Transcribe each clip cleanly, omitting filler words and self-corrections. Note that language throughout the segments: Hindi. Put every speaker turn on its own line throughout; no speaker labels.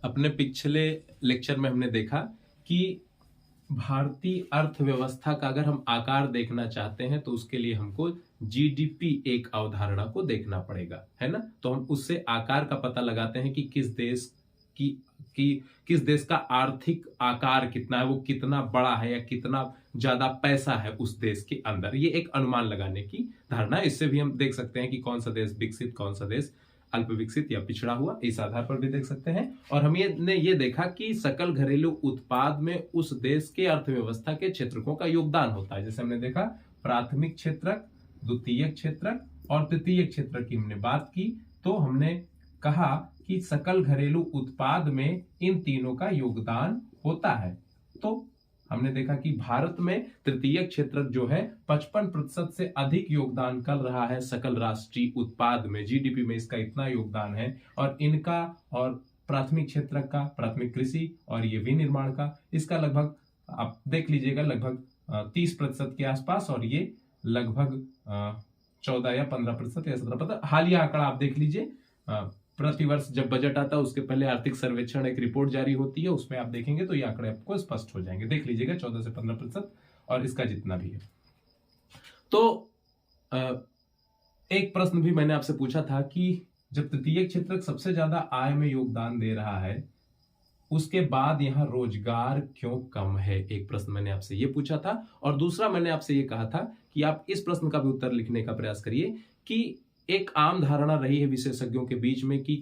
अपने पिछले लेक्चर में हमने देखा कि भारतीय अर्थव्यवस्था का अगर हम आकार देखना चाहते हैं तो उसके लिए हमको जीडीपी एक अवधारणा को देखना पड़ेगा, है ना। तो हम उससे आकार का पता लगाते हैं कि किस देश का आर्थिक आकार कितना है, वो कितना बड़ा है या कितना ज्यादा पैसा है उस देश के अंदर। ये एक अनुमान लगाने की धारणा है। इससे भी हम देख सकते हैं कि कौन सा देश विकसित, कौन सा देश अल्प विकसित या पिछड़ा हुआ, इस आधार पर भी देख सकते हैं। और हम ये देखा कि सकल घरेलू उत्पाद में उस देश के अर्थव्यवस्था के क्षेत्रकों का योगदान होता है। जैसे हमने देखा प्राथमिक क्षेत्रक, द्वितीयक क्षेत्रक और तृतीयक क्षेत्रक की हमने बात की, तो हमने कहा कि सकल घरेलू उत्पाद में इन तीनों का योगदान होता है। तो हमने देखा कि भारत में तृतीयक क्षेत्रक जो है 55% से अधिक योगदान कर रहा है सकल राष्ट्रीय उत्पाद में, जीडीपी में इसका इतना योगदान है। और इनका और प्राथमिक क्षेत्रक का, प्राथमिक कृषि और ये विनिर्माण का, इसका लगभग आप देख लीजिएगा लगभग 30% के आसपास, और ये लगभग 14 या 15% या 17%। हालिया आंकड़ा आप देख लीजिए, प्रतिवर्ष जब बजट आता है उसके पहले आर्थिक सर्वेक्षण एक रिपोर्ट जारी होती है, उसमें आप देखेंगे तो ये आंकड़े आपको स्पष्ट हो जाएंगे। देख लीजिएगा 14 से 15% और इसका जितना भी है। तो एक प्रश्न भी मैंने आपसे पूछा था कि जब तृतीय क्षेत्रक सबसे ज्यादा आय में योगदान दे रहा है, उसके बाद यहां रोजगार क्यों कम है? एक प्रश्न मैंने आपसे ये पूछा था। और दूसरा मैंने आपसे ये कहा था कि आप इस प्रश्न का भी उत्तर लिखने का प्रयास करिए कि एक आम धारणा रही है विशेषज्ञों के बीच में कि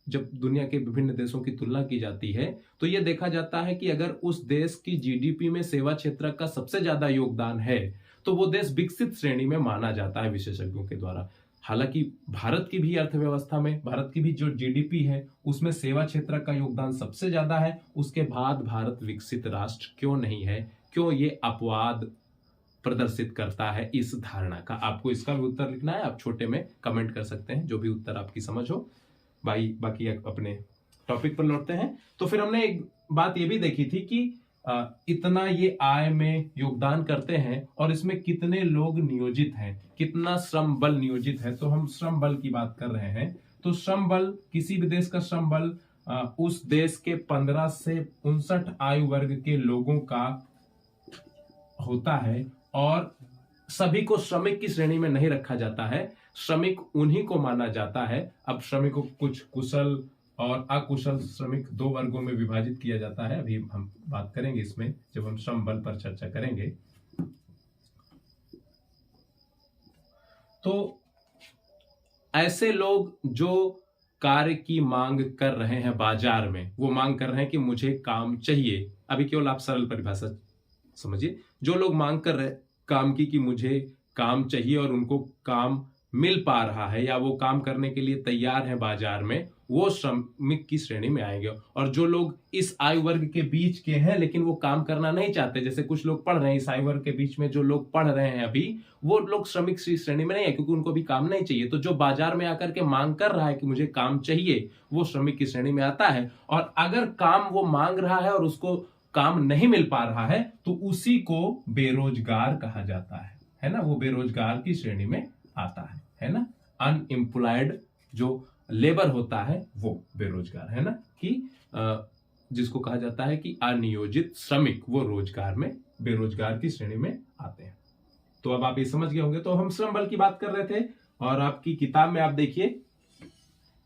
जब दुनिया के विभिन्न देशों की तुलना की जाती है तो यह देखा जाता है कि अगर उस देश की जीडीपी में सेवा क्षेत्र का सबसे ज्यादा योगदान है तो वो देश विकसित श्रेणी में माना जाता है विशेषज्ञों के द्वारा। हालांकि भारत की भी अर्थव्यवस्था में, भारत की भी जो जीडीपी है उसमें सेवा क्षेत्र का योगदान सबसे ज्यादा है। उसके बाद भारत विकसित राष्ट्र क्यों नहीं है? क्यों ये अपवाद प्रदर्शित करता है इस धारणा का? आपको इसका भी उत्तर लिखना है। आप छोटे में कमेंट कर सकते हैं, जो भी उत्तर आपकी समझ हो। बाकी अपने टॉपिक पर लौटते हैं। तो फिर हमने एक बात ये भी देखी थी कि इतना ये आय में योगदान करते हैं और इसमें कितने लोग नियोजित हैं, कितना श्रम बल नियोजित है। तो हम श्रम बल की बात कर रहे हैं। तो श्रम बल, किसी भी देश का श्रम बल उस देश के 15 से 59 आयु वर्ग के लोगों का होता है। और सभी को श्रमिक की श्रेणी में नहीं रखा जाता है, श्रमिक उन्हीं को माना जाता है। अब श्रमिक को कुछ कुशल और अकुशल श्रमिक 2 वर्गों में विभाजित किया जाता है। अभी हम बात करेंगे इसमें जब हम श्रम बल पर चर्चा करेंगे। तो ऐसे लोग जो कार्य की मांग कर रहे हैं बाजार में, वो मांग कर रहे हैं कि मुझे काम चाहिए। अभी केवल आप सरल परिभाषा समझिए। जो लोग मांग कर रहे काम की कि मुझे काम चाहिए और उनको काम मिल पा रहा है या वो काम करने के लिए तैयार है बाजार में, वो श्रमिक की श्रेणी में आएंगे। और जो लोग इस आयु वर्ग के बीच के हैं लेकिन वो काम करना नहीं चाहते, जैसे कुछ लोग पढ़ रहे हैं इस आयु वर्ग के बीच में, जो लोग पढ़ रहे हैं अभी, वो लोग श्रमिक श्रेणी में नहीं है क्योंकि उनको भी काम नहीं चाहिए। तो जो बाजार में आकर के मांग कर रहा है कि मुझे काम चाहिए, वो श्रमिक की श्रेणी में आता है। और अगर काम वो मांग रहा है और उसको काम नहीं मिल पा रहा है तो उसी को बेरोजगार कहा जाता है ना। वो बेरोजगार की श्रेणी में आता है ना। अनएम्प्लॉयड जो लेबर होता है वो बेरोजगार, है ना, कि जिसको कहा जाता है कि अनियोजित श्रमिक, वो रोजगार में बेरोजगार की श्रेणी में आते हैं। तो अब आप ये समझ गए होंगे। तो हम श्रम बल की बात कर रहे थे और आपकी किताब में आप देखिए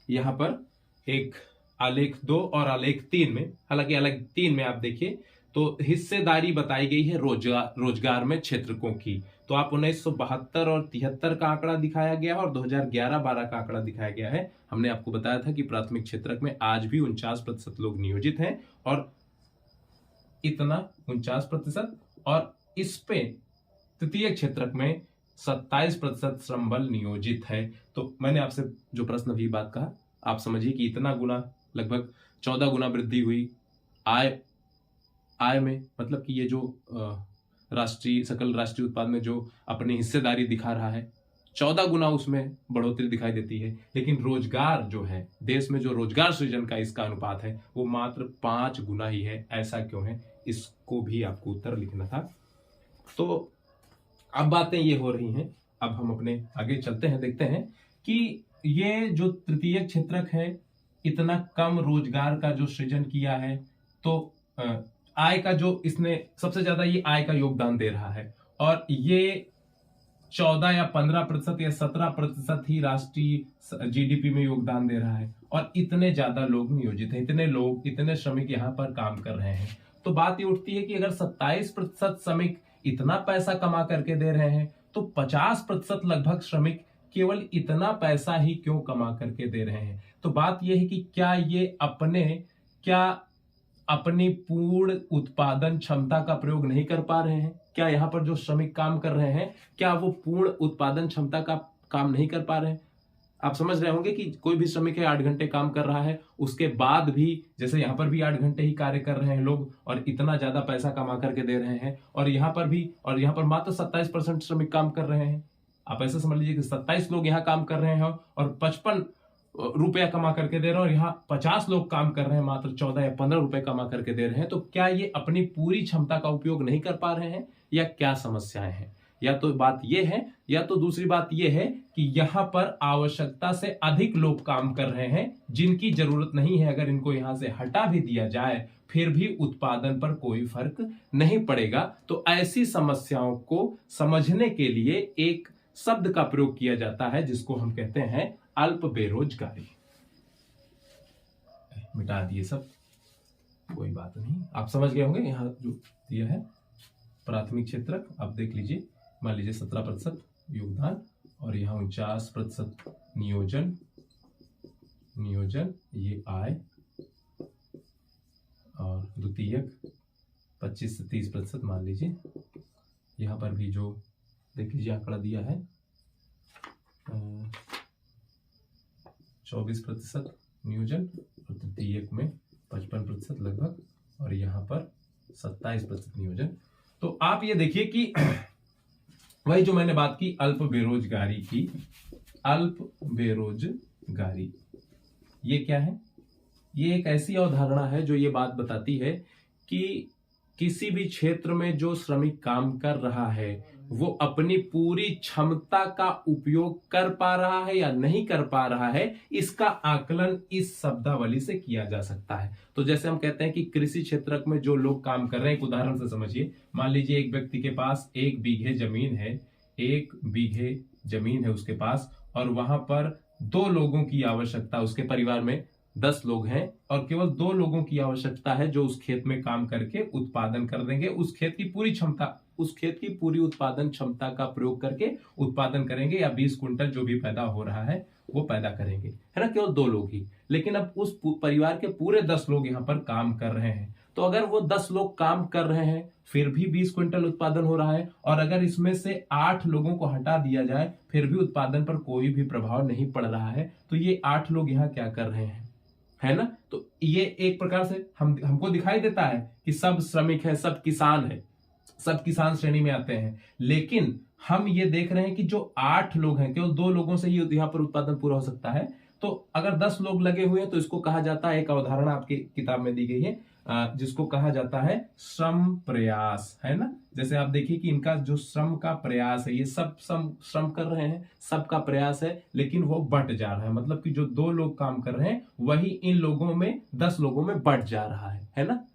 यहां पर एक आलेख 2 और आलेख 3 में, हालांकि आलेख 3 में आप देखिए तो हिस्सेदारी बताई गई है रोजगार में क्षेत्रकों की। तो आप 1972 और 73 का आंकड़ा दिखाया गया है और 2011-12 का आंकड़ा दिखाया गया है। हमने आपको बताया था कि प्राथमिक क्षेत्रक में आज भी 49% लोग नियोजित हैं और इतना 49%, और इस पे तृतीय क्षेत्रक में 27% श्रम बल नियोजित है। तो मैंने आपसे जो प्रश्न भी बात कहा, आप समझिए कि इतना गुना, लगभग 14 गुना वृद्धि हुई आय में। मतलब कि ये जो सकल राष्ट्रीय उत्पाद में जो अपनी हिस्सेदारी दिखा रहा है, 14 गुना उसमें बढ़ोतरी दिखाई देती है। लेकिन रोजगार जो है, देश में जो रोजगार सृजन का इसका अनुपात है वो मात्र 5 गुना ही है। ऐसा क्यों है? इसको भी आपको उत्तर लिखना था। तो अब बातें ये हो रही हैं। अब हम अपने आगे चलते हैं, देखते हैं कि ये जो तृतीय क्षेत्रक है इतना कम रोजगार का जो सृजन किया है, तो आय का जो इसने सबसे ज्यादा ये आय का योगदान दे रहा है, और ये 14 या 15% या 17% ही राष्ट्रीय जीडीपी में योगदान दे रहा है, और इतने ज्यादा लोग नियोजित हैं, इतने लोग, इतने श्रमिक यहाँ पर काम कर रहे हैं। तो बात ये उठती है कि अगर 27% श्रमिक इतना पैसा कमा करके दे रहे हैं, तो 50% लगभग श्रमिक केवल इतना पैसा ही क्यों कमा करके दे रहे हैं? तो बात यह है कि क्या अपनी पूर्ण उत्पादन क्षमता का प्रयोग नहीं कर पा रहे हैं? क्या यहाँ पर जो श्रमिक काम कर रहे हैं, क्या वो पूर्ण उत्पादन क्षमता का काम नहीं कर पा रहे हैं? आप समझ रहे होंगे कि कोई भी श्रमिक है 8 घंटे काम कर रहा है, उसके बाद भी जैसे यहाँ पर भी 8 घंटे ही कार्य कर रहे हैं लोग, और इतना ज्यादा पैसा कमा करके दे रहे हैं, और यहाँ पर मात्र 27% श्रमिक काम कर रहे हैं। आप ऐसे समझ लीजिए कि 27 लोग यहाँ काम कर रहे हैं और 55 रुपया कमा करके दे रहे हैं, और यहाँ 50 लोग काम कर रहे हैं, मात्र 14 या 15 रुपए कमा करके दे रहे हैं। तो क्या ये अपनी पूरी क्षमता का उपयोग नहीं कर पा रहे हैं, या क्या समस्याएं हैं? या तो बात यह है, या तो दूसरी बात यह है कि यहाँ पर आवश्यकता से अधिक लोग काम कर रहे हैं जिनकी जरूरत नहीं है। अगर इनको यहाँ से हटा भी दिया जाए फिर भी उत्पादन पर कोई फर्क नहीं पड़ेगा। तो ऐसी समस्याओं को समझने के लिए एक शब्द का प्रयोग किया जाता है जिसको हम कहते हैं अल्प बेरोजगारी। मिटा दिए सब, कोई बात नहीं, आप समझ गए होंगे। यहाँ जो दिया है प्राथमिक क्षेत्रक, आप देख लीजिए, मान लीजिए 17% योगदान, और यहाँ 49% नियोजन ये आय, और द्वितीयक 25 से 30% मान लीजिए। यहाँ पर भी जो देख लीजिए आंकड़ा दिया है 24% नियोजन, और तृतीयक में 55% लगभग, और यहाँ पर 27% नियोजन। तो आप ये देखिए कि वही जो मैंने बात की अल्प बेरोजगारी की, अल्प बेरोजगारी ये क्या है? ये एक ऐसी अवधारणा है जो ये बात बताती है कि किसी भी क्षेत्र में जो श्रमिक काम कर रहा है वो अपनी पूरी क्षमता का उपयोग कर पा रहा है या नहीं कर पा रहा है, इसका आकलन इस शब्दावली से किया जा सकता है। तो जैसे हम कहते हैं कि कृषि क्षेत्र में जो लोग काम कर रहे हैं, एक उदाहरण से समझिए। मान लीजिए एक व्यक्ति के पास 1 बीघे जमीन है, 1 बीघे जमीन है उसके पास, और वहां पर 2 लोगों की आवश्यकता, उसके परिवार में 10 लोग हैं और केवल 2 लोगों की आवश्यकता है जो उस खेत में काम करके उत्पादन कर देंगे, उस खेत की पूरी क्षमता, उस खेत की पूरी उत्पादन क्षमता का प्रयोग करके उत्पादन करेंगे, या 20 कुंटल जो भी पैदा हो रहा है वो पैदा करेंगे, है ना, केवल 2 लोग ही। लेकिन अब उस परिवार के पूरे 10 लोग यहाँ पर काम कर रहे हैं, तो अगर वो 10 लोग काम कर रहे हैं फिर भी 20 क्विंटल उत्पादन हो रहा है, और अगर इसमें से 8 लोगों को हटा दिया जाए फिर भी उत्पादन पर कोई भी प्रभाव नहीं पड़ रहा है, तो ये 8 लोग यहाँ क्या कर रहे हैं, है ना? तो ये एक प्रकार से हमको दिखाई देता है कि सब श्रमिक है, सब किसान है, सब किसान श्रेणी में आते हैं। लेकिन हम ये देख रहे हैं कि जो 8 लोग हैं, केवल 2 लोगों से ही यहाँ पर उत्पादन पूरा हो सकता है। तो अगर 10 लोग लगे हुए हैं तो इसको कहा जाता है, एक अवधारणा आपकी किताब में दी गई है जिसको कहा जाता है श्रम प्रयास, है ना। जैसे आप देखिए कि इनका जो श्रम का प्रयास है, ये सब श्रम कर रहे हैं, सबका प्रयास है, लेकिन वो बंट जा रहा है। मतलब कि जो 2 लोग काम कर रहे हैं वही इन लोगों में 10 लोगों में बंट जा रहा है ना।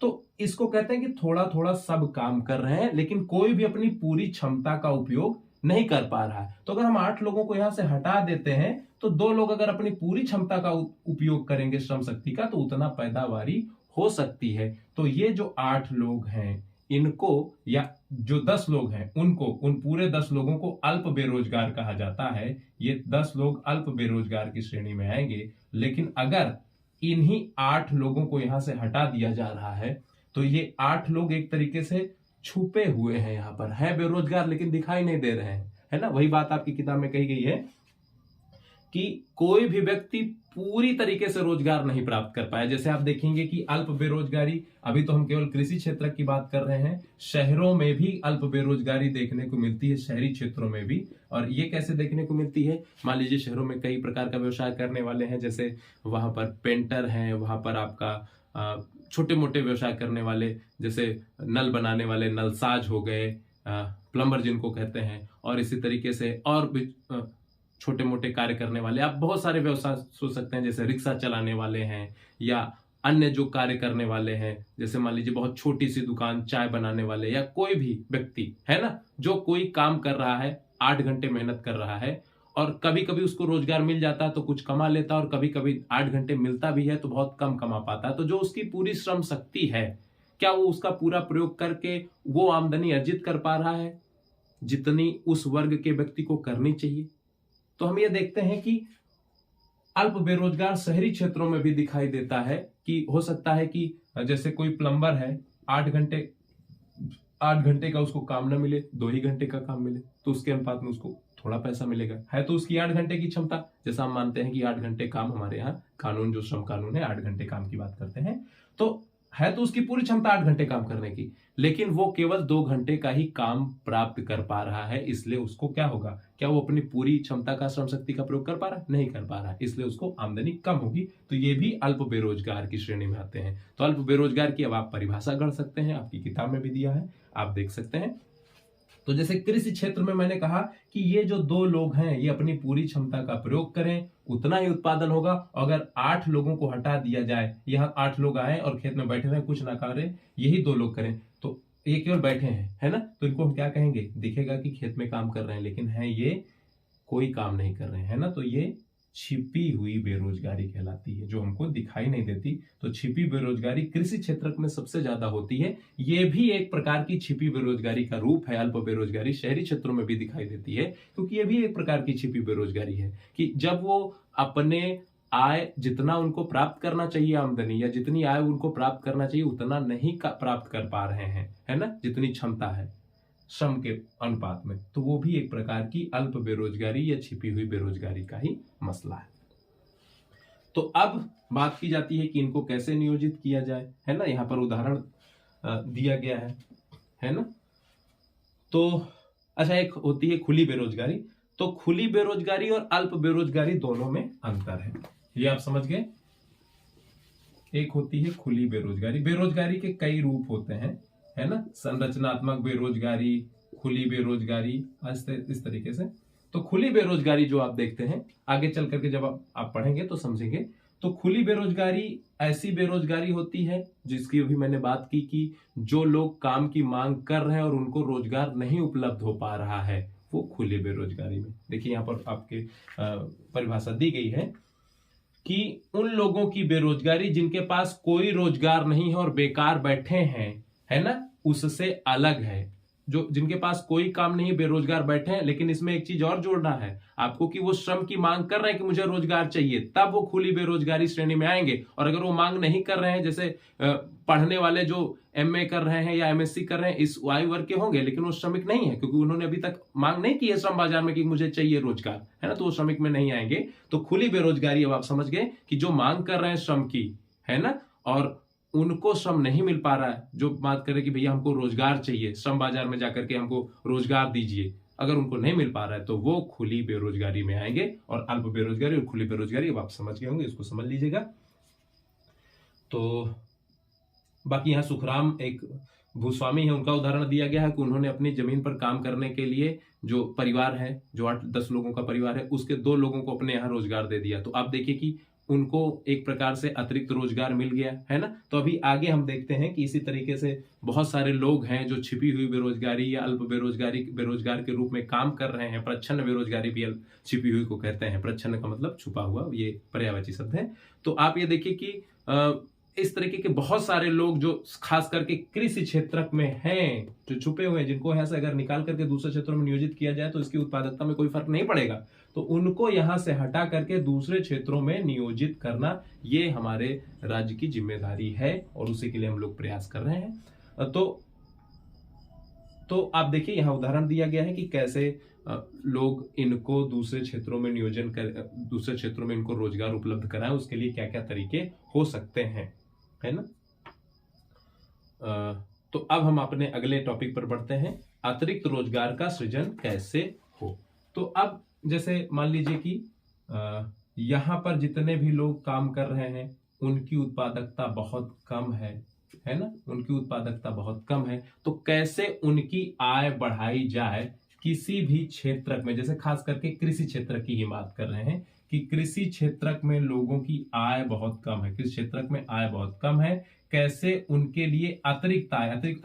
तो इसको कहते हैं कि थोड़ा थोड़ा सब काम कर रहे हैं लेकिन कोई भी अपनी पूरी क्षमता का उपयोग नहीं कर पा रहा है। तो अगर हम 8 लोगों को यहां से हटा देते हैं तो 2 लोग अगर अपनी पूरी क्षमता का उपयोग करेंगे श्रम शक्ति का, तो उतना पैदावारी हो सकती है। तो ये जो 8 लोग हैं इनको, या जो 10 लोग हैं उनको, उन पूरे 10 लोगों को अल्प बेरोजगार कहा जाता है। ये 10 लोग अल्प बेरोजगार की श्रेणी में आएंगे। लेकिन अगर इन्हीं 8 लोगों को यहां से हटा दिया जा रहा है तो ये 8 लोग एक तरीके से छुपे हुए हैं, यहां पर है बेरोजगार लेकिन दिखाई नहीं दे रहे हैं, है ना। वही बात आपकी किताब में कही गई है कि कोई भी व्यक्ति पूरी तरीके से रोजगार नहीं प्राप्त कर पाया। जैसे आप देखेंगे कि अल्प बेरोजगारी, अभी तो हम केवल कृषि क्षेत्र की बात कर रहे हैं, शहरों में भी अल्प बेरोजगारी देखने को मिलती है, शहरी क्षेत्रों में भी। और ये कैसे देखने को मिलती है? मान लीजिए शहरों में कई प्रकार का व्यवसाय करने वाले हैं, जैसे वहां पर पेंटर हैं, वहां पर आपका छोटे मोटे व्यवसाय करने वाले, जैसे नल बनाने वाले नलसाज हो गए, प्लम्बर जिनको कहते हैं, और इसी तरीके से और भी छोटे मोटे कार्य करने वाले, आप बहुत सारे व्यवसाय सोच सकते हैं, जैसे रिक्शा चलाने वाले हैं या अन्य जो कार्य करने वाले हैं, जैसे मान लीजिए बहुत छोटी सी दुकान, चाय बनाने वाले, या कोई भी व्यक्ति है ना, जो कोई काम कर रहा है, 8 घंटे मेहनत कर रहा है, और कभी कभी उसको रोजगार मिल जाता है तो कुछ कमा लेता है, और कभी कभी 8 घंटे मिलता भी है तो बहुत कम कमा पाता है। तो जो उसकी पूरी श्रम शक्ति है, क्या वो उसका पूरा प्रयोग करके वो आमदनी अर्जित कर पा रहा है जितनी उस वर्ग के व्यक्ति को करनी चाहिए? तो हम ये देखते हैं कि अल्प बेरोजगार शहरी क्षेत्रों में भी दिखाई देता है कि हो सकता है कि जैसे कोई प्लम्बर है, 8 घंटे 8 घंटे का उसको काम न मिले, 2 ही घंटे का काम मिले, तो उसके अनुपात में उसको थोड़ा पैसा मिलेगा। है तो उसकी 8 घंटे की क्षमता, जैसा हम मानते हैं कि 8 घंटे काम, हमारे यहाँ कानून जो श्रम कानून है 8 घंटे काम की बात करते हैं, तो है तो उसकी पूरी क्षमता 8 घंटे काम करने की, लेकिन वो केवल 2 घंटे का ही काम प्राप्त कर पा रहा है। इसलिए उसको क्या होगा, क्या वो अपनी पूरी क्षमता का, श्रम शक्ति का प्रयोग कर पा रहा है? नहीं कर पा रहा है, इसलिए उसको आमदनी कम होगी। तो ये भी अल्प बेरोजगार की श्रेणी में आते हैं। तो अल्प बेरोजगार की अब आप परिभाषा गढ़ सकते हैं, आपकी किताब में भी दिया है, आप देख सकते हैं। तो जैसे कृषि क्षेत्र में मैंने कहा कि ये जो 2 लोग हैं, ये अपनी पूरी क्षमता का प्रयोग करें, उतना ही उत्पादन होगा। अगर 8 लोगों को हटा दिया जाए, यहाँ 8 लोग आए और खेत में बैठे रहे, कुछ ना करें, यही 2 लोग करें, तो ये केवल बैठे हैं, है ना, तो इनको हम क्या कहेंगे? दिखेगा कि खेत में काम कर रहे हैं, लेकिन है ये कोई काम नहीं कर रहे हैं, है ना, तो ये छिपी हुई बेरोजगारी कहलाती है, जो हमको दिखाई नहीं देती। तो छिपी बेरोजगारी कृषि क्षेत्र में सबसे ज्यादा होती है। ये भी एक प्रकार की छिपी बेरोजगारी का रूप है। अल्प बेरोजगारी शहरी क्षेत्रों में भी दिखाई देती है, क्योंकि ये भी एक प्रकार की छिपी बेरोजगारी है कि जब वो अपने आय, जितना उनको प्राप्त करना चाहिए आमदनी, या जितनी आय उनको प्राप्त करना चाहिए, उतना नहीं प्राप्त कर पा रहे हैं, है ना, जितनी क्षमता है श्रम के अनुपात में, तो वो भी एक प्रकार की अल्प बेरोजगारी या छिपी हुई बेरोजगारी का ही मसला है। तो अब बात की जाती है कि इनको कैसे नियोजित किया जाए, है ना, यहाँ पर उदाहरण दिया गया है ना। तो अच्छा, एक होती है खुली बेरोजगारी। तो खुली बेरोजगारी और अल्प बेरोजगारी दोनों में अंतर है, ये आप समझ गए। एक होती है खुली बेरोजगारी। बेरोजगारी के कई रूप होते हैं, है ना, संरचनात्मक बेरोजगारी, खुली बेरोजगारी, इस तरीके से। तो खुली बेरोजगारी जो आप देखते हैं, आगे चल करके जब आप पढ़ेंगे तो समझेंगे। तो खुली बेरोजगारी ऐसी बेरोजगारी होती है जिसकी अभी मैंने बात की कि जो लोग काम की मांग कर रहे हैं और उनको रोजगार नहीं उपलब्ध हो पा रहा है, वो खुली बेरोजगारी में। देखिए यहाँ पर आपके परिभाषा दी गई है कि उन लोगों की बेरोजगारी जिनके पास कोई रोजगार नहीं है और बेकार बैठे हैं, है ना, उससे अलग है। जो जिनके पास कोई काम नहीं, बेरोजगार बैठे हैं, लेकिन इसमें एक चीज और जोड़ना है आपको कि वो श्रम की मांग कर रहे हैं कि मुझे रोजगार चाहिए, तब वो खुली बेरोजगारी श्रेणी में आएंगे। और अगर वो मांग नहीं कर रहे हैं, जैसे पढ़ने वाले जो एमए कर रहे हैं या एमएससी कर रहे हैं, इस आयु वर्ग के होंगे, लेकिन वो श्रमिक नहीं है, क्योंकि उन्होंने अभी तक मांग नहीं की है श्रम बाजार में कि मुझे चाहिए रोजगार, है ना, तो वो श्रमिक में नहीं आएंगे। तो खुली बेरोजगारी अब आप समझ गए कि जो मांग कर रहे हैं श्रम की, है ना, और उनको श्रम नहीं मिल पा रहा है, जो बात करें कि भैया हमको रोजगार चाहिए, श्रम बाजार में जाकर के हमको रोजगार दीजिए, अगर उनको नहीं मिल पा रहा है तो वो खुली बेरोजगारी में आएंगे। और अल्प बेरोजगारी और खुली बेरोजगारी अब आप समझ गए होंगे, इसको समझ लीजिएगा। तो बाकी यहाँ सुखराम एक भूस्वामी है, उनका उदाहरण दिया गया है कि उन्होंने अपनी जमीन पर काम करने के लिए जो परिवार है, जो 8-10 लोगों का परिवार है, उसके 2 लोगों को अपने यहाँ रोजगार दे दिया। तो आप देखिए कि उनको एक प्रकार से अतिरिक्त रोजगार मिल गया, है ना। तो अभी आगे हम देखते हैं कि इसी तरीके से बहुत सारे लोग हैं जो छिपी हुई बेरोजगारी या अल्प बेरोजगारी, बेरोजगार के रूप में काम कर रहे हैं। प्रच्छन्न बेरोजगारी भी छिपी हुई को कहते हैं। प्रच्छन्न का मतलब छुपा हुआ, ये पर्यायवाची शब्द है। तो आप ये देखिए कि इस तरीके के बहुत सारे लोग जो खास करके कृषि क्षेत्र में हैं, जो छुपे हुए हैं, जिनको यहाँ से अगर निकाल करके दूसरे क्षेत्रों में नियोजित किया जाए तो इसकी उत्पादकता में कोई फर्क नहीं पड़ेगा, तो उनको यहाँ से हटा करके दूसरे क्षेत्रों में नियोजित करना, ये हमारे राज्य की जिम्मेदारी है और उसी के लिए हम लोग प्रयास कर रहे हैं। तो आप देखिए यहाँ उदाहरण दिया गया है कि कैसे लोग इनको दूसरे क्षेत्रों में नियोजन कर, दूसरे क्षेत्रों में इनको रोजगार उपलब्ध कराएं, उसके लिए क्या क्या तरीके हो सकते हैं, है ना। तो अब हम अपने अगले टॉपिक पर बढ़ते हैं, अतिरिक्त रोजगार का सृजन कैसे हो। तो अब जैसे मान लीजिए कि यहाँ पर जितने भी लोग काम कर रहे हैं उनकी उत्पादकता बहुत कम है ना, उनकी उत्पादकता बहुत कम है। तो कैसे उनकी आय बढ़ाई जाए, किसी भी क्षेत्र में, जैसे खास करके कृषि क्षेत्र की ही बात कर रहे हैं कि कृषि क्षेत्र में लोगों की आय बहुत कम है, कृषि क्षेत्र में आय बहुत कम है, कैसे उनके लिए अतिरिक्त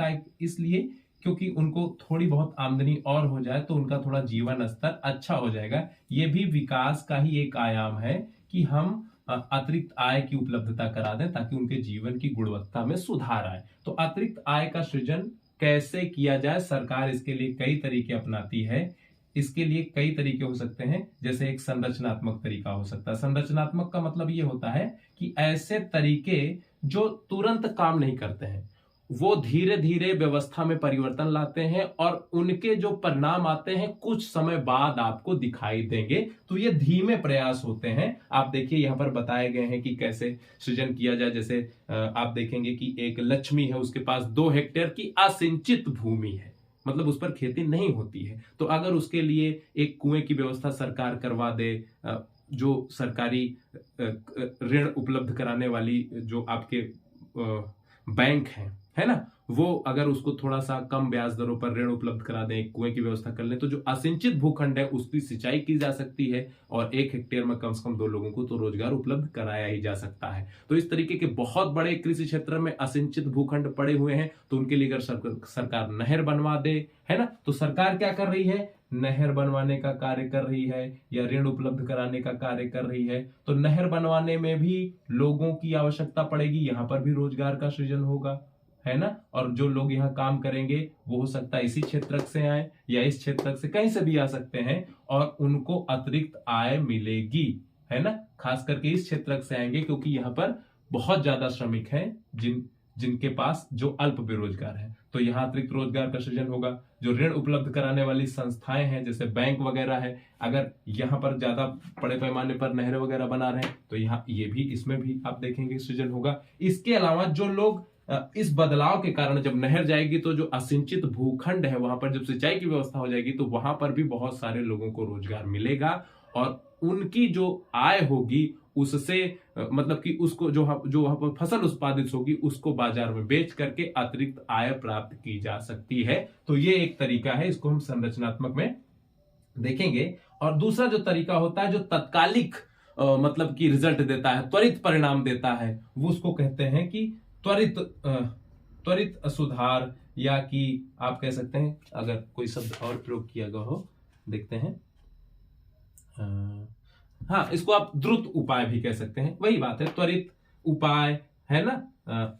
आय इसलिए क्योंकि उनको थोड़ी बहुत आमदनी और हो जाए तो उनका थोड़ा जीवन स्तर अच्छा हो जाएगा। ये भी विकास का ही एक आयाम है कि हम अतिरिक्त आय की उपलब्धता करा दें ताकि उनके जीवन की गुणवत्ता में सुधार आए। तो अतिरिक्त आय का सृजन कैसे किया जाए, सरकार इसके लिए कई तरीके अपनाती है। इसके लिए कई तरीके हो सकते हैं, जैसे एक संरचनात्मक तरीका हो सकता है। संरचनात्मक का मतलब ये होता है कि ऐसे तरीके जो तुरंत काम नहीं करते हैं, वो धीरे धीरे व्यवस्था में परिवर्तन लाते हैं और उनके जो परिणाम आते हैं कुछ समय बाद आपको दिखाई देंगे। तो ये धीमे प्रयास होते हैं। आप देखिए यहां पर बताए गए हैं कि कैसे सृजन किया जाए। जैसे आप देखेंगे कि एक लक्ष्मी है, उसके पास 2 हेक्टेयर की असिंचित भूमि है, मतलब उस पर खेती नहीं होती है। तो अगर उसके लिए एक कुएं की व्यवस्था सरकार करवा दे, जो सरकारी ऋण उपलब्ध कराने वाली जो आपके बैंक है ना, वो अगर उसको थोड़ा सा कम ब्याज दरों पर ऋण उपलब्ध करा दें, कुएं की व्यवस्था कर लें, तो जो असिंचित भूखंड है उसकी सिंचाई की जा सकती है और 1 हेक्टेयर में कम से कम 2 लोगों को तो रोजगार उपलब्ध कराया ही जा सकता है। तो इस तरीके के बहुत बड़े कृषि क्षेत्र में असिंचित भूखंड पड़े हुए हैं, तो उनके लिए अगर सरकार नहर बनवा दे, है ना, तो सरकार क्या कर रही है, नहर बनवाने का कार्य कर रही है या ऋण उपलब्ध कराने का कार्य कर रही है। तो नहर बनवाने में भी लोगों की आवश्यकता पड़ेगी, यहां पर भी रोजगार का सृजन होगा, है ना। और जो लोग यहाँ काम करेंगे वो हो सकता है इसी क्षेत्र से आए या इस क्षेत्र से कहीं से भी आ सकते हैं और उनको अतिरिक्त आय मिलेगी, है ना। खास करके इस क्षेत्र से आएंगे क्योंकि यहाँ पर बहुत ज्यादा श्रमिक हैं जिनके पास जो अल्प बेरोजगार है। तो यहाँ अतिरिक्त रोजगार का सृजन होगा। जो ऋण उपलब्ध कराने वाली संस्थाएं हैं जैसे बैंक वगैरह है, अगर यहाँ पर ज्यादा बड़े पैमाने पर नहरें वगैरह बना रहे हैं तो यहाँ ये भी, इसमें भी आप देखेंगे सृजन होगा। इसके अलावा जो लोग इस बदलाव के कारण, जब नहर जाएगी तो जो असिंचित भूखंड है वहां पर जब सिंचाई की व्यवस्था हो जाएगी तो वहां पर भी बहुत सारे लोगों को रोजगार मिलेगा और उनकी जो आय होगी उससे मतलब कि उसको जो वहां पर फसल उत्पादित होगी उसको बाजार में बेच करके अतिरिक्त आय प्राप्त की जा सकती है। तो ये एक तरीका है, इसको हम संरचनात्मक में देखेंगे। और दूसरा जो तरीका होता है जो तत्कालिक मतलब कि रिजल्ट देता है, त्वरित परिणाम देता है, वो उसको कहते हैं कि त्वरित सुधार, या कि आप कह सकते हैं अगर कोई शब्द और प्रयोग किया गया हो, देखते हैं, हाँ, इसको आप द्रुत उपाय भी कह सकते हैं। वही बात है, त्वरित उपाय, है ना।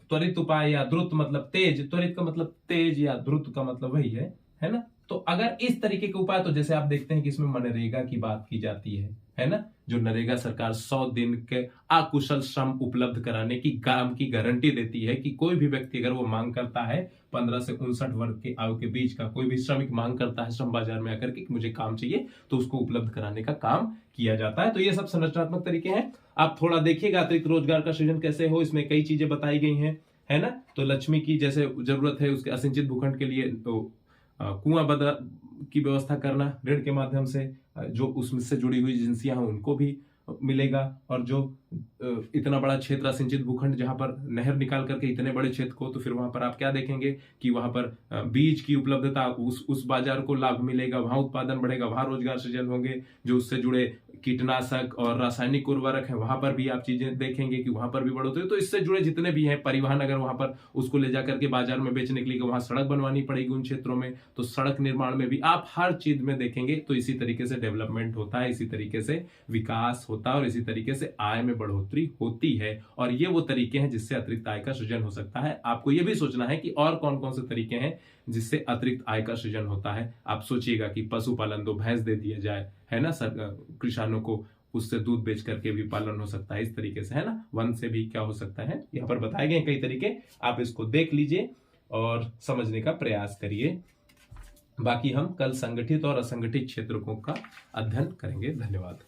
त्वरित उपाय या द्रुत मतलब तेज, त्वरित का मतलब तेज या द्रुत का मतलब वही है ना। तो अगर इस तरीके के उपाय, तो जैसे आप देखते हैं कि इसमें मनरेगा की बात की जाती है ना। जो नरेगा सरकार 100 दिन के अकुशल श्रम उपलब्ध कराने की काम की गारंटी देती है कि कोई भी व्यक्ति अगर वो मांग करता है 15 से 59 वर्ग के आयु के बीच का कोई भी श्रमिक मांग करता है श्रम बाजार में आकर के मुझे काम चाहिए, तो उसको उपलब्ध कराने का काम किया जाता है। तो ये सब संरचनात्मक तरीके हैं। आप थोड़ा देखिएगा अतिरिक्त रोजगार का सृजन कैसे हो, इसमें कई चीजें बताई गई हैं, है ना। तो लक्ष्मी की जैसे जरूरत है उसके असिंचित भूखंड के लिए तो कुआं की व्यवस्था करना ऋण के माध्यम से, जो उसमें से जुड़ी हुई एजेंसियां हैं उनको भी मिलेगा। और जो इतना बड़ा क्षेत्र असिंचित भूखंड जहां पर नहर निकाल करके इतने बड़े क्षेत्र को, तो फिर वहां पर आप क्या देखेंगे कि वहां पर बीज की उपलब्धता, उस बाजार को लाभ मिलेगा, वहां उत्पादन बढ़ेगा, वहां रोजगार सृजन होंगे। जो उससे जुड़े कीटनाशक और रासायनिक उर्वरक है वहां पर भी आप चीजें देखेंगे कि वहां पर भी बढ़ोतरी। तो इससे जुड़े जितने भी हैं परिवहन, अगर वहां पर उसको ले जाकर के बाजार में बेचने के लिए वहां सड़क बनवानी पड़ेगी उन क्षेत्रों में, तो सड़क निर्माण में भी आप हर चीज में देखेंगे। तो इसी तरीके से डेवलपमेंट होता है, इसी तरीके से विकास होता है और इसी तरीके से आय में बढ़ोतरी होती है। और ये वो तरीके हैं जिससे अतिरिक्त आय का सृजन हो सकता है। आपको ये भी सोचना है कि और कौन कौन से तरीके हैं जिससे अतिरिक्त आय का सृजन होता है। आप सोचिएगा कि पशुपालन, 2 भैंस दे दिया जाए, है ना, किसानों को उससे दूध बेच करके भी पालन हो सकता है, इस तरीके से, है ना। वन से भी क्या हो सकता है, यहाँ पर बताए गए कई तरीके, आप इसको देख लीजिए और समझने का प्रयास करिए। बाकी हम कल संगठित और असंगठित क्षेत्रों का अध्ययन करेंगे। धन्यवाद।